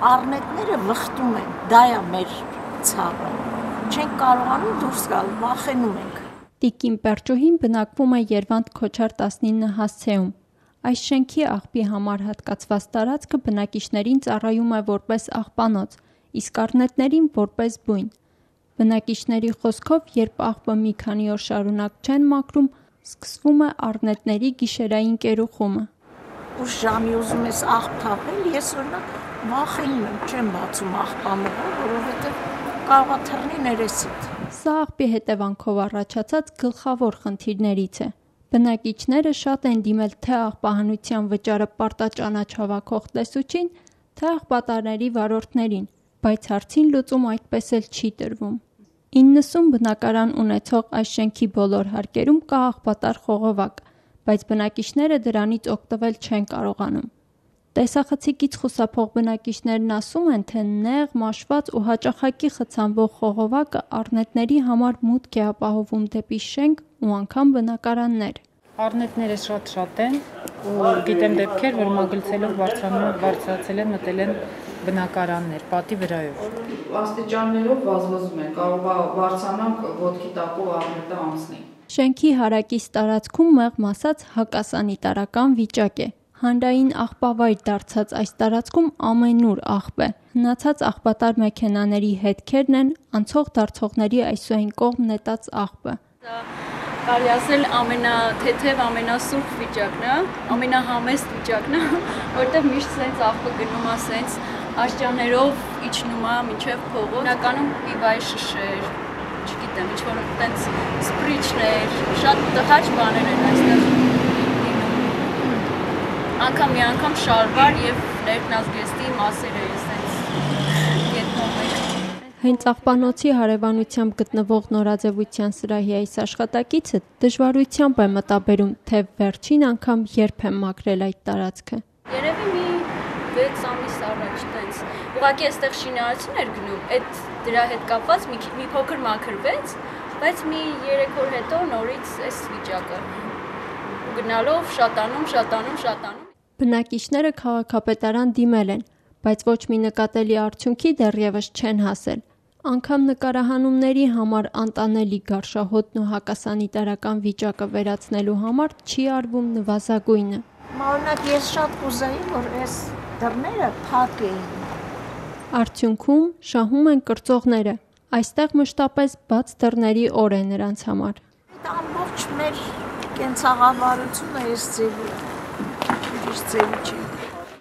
Առնետները վխտում են, դա է մեր ցավը։ Չենք կարողանում դուրս գալ, վախենում ենք։ Տիկին Պերճուհին բնակվում է Երվանդ Քոչար 19 հասցեում։ Այս շենքի աղբի համար հատկացված տարածքը բնակիչներին ծառայում է որպես աղբանոց, իսկ առնետներին որպես բույն։ Բնակիչների խոսքով, երբ աղբը մի քանի օր շարունակ չեն մաքրում, սկսվում է առնետների գիշերային կերուխումը։ Ուշ ժամի ուզում ես աղբ թափել, ես օրինակ վախենում եմ, չեմ բացում աղբամուղը, որովհետև կարող է թռնի ներեսիդ։ Սա աղբի հետևանքով առաջացած գլխավոր խնդիրներից է։ Բնակիչները շատ են դիմել թե աղբահանության վճարը պարտաճանաչ հավաքող տեսուչին, թե աղբատարների վարորդներին, բայց հարցին լուծում այդպես էլ չի տրվում։ 90 բնակարան ունեցող այս շենքի բոլոր հարկերում կա աղբատար խողովակ, բայց բնակիչները դրանից օգտվել չեն կարողանում։ Տեսախցիկից խուսափող բնակիչներն ասում են, թե նեղ, մաշված ու հաճախակի խցանվող խողովակը առնետների համար մուտք է ապահովում դեպի շենք ու անգամ բնակարաններ։ Առնետները շատ են ու գիտեմ դեպքեր, որ մագլցելով բարձրացել են, մտել են բնակարաններ, պատի վրայով։ Աստիճաններով վազվզում են, կարող է բարձրանանք ոտքի տակով առնետը անցնի։ Շենքի հարակից տարածքում մեղմ ասած հակասանիտարական վիճակ է։ Հանրային աղբավայր դարձած այս տարածքում ամենուր աղբ է։ Հնացած աղբատար մեքենաների հետքերն են անցող դարձողների այսուհին կողմ նետած աղբը։ Կարելի ասել ամենաթեթև, ամենասուրբ վիճակն է, ամենահամեստ վիճակն է, որտեղ միշտ սենց աղբը գնում է սենց աշճաններով իջնում է մինչև փողոց։ Հիմնականում պիվայի շշեր, չգիտեմ, ինչ-որ տենց սպրիչներ, շատ տհաճ բաներ են այստեղ լինում։ Անգամ մի անգամ շալվար եւ ներքնազգեստի մասերը սենց եթնում են։ Հենց աղբանոցի հարևանությամբ գտնվող նորաձևության սրահի այս աշխատակիցը դժվարությամբ է մտաբերում, թե վերջին անգամ երբ է մաքրել այդ տարածքը։ Երևի մի 6 ամիս առաջ տենց։ Ուղղակի այստեղ շինարարություն էր գնում, այդ դրա հետ կապված մի փոքր մաքրվեց, բայց մի 3 օր հետո նորից այս վիճակը գնալով շատանում։ Բնակիչները քաղաքապետարան դիմել են, բայց ոչ մի նկատելի արդյունքի դեռևս չեն հասել։ Անգամ նկարահանումների համար անտանելի գարշահոտն ու հակասանիտարական վիճակը վերացնելու համար չի արվում նվազագույնը։ Օրինակ ես շատ կուզեի, որ այս դռները փակ էին։ Արդյունքում շահում են կրծողները։ Այստեղ մշտապես բաց դռների օր է նրանց համար։ Այդ ամբողջ մեր կենցաղավարությունը այս ձևի չի։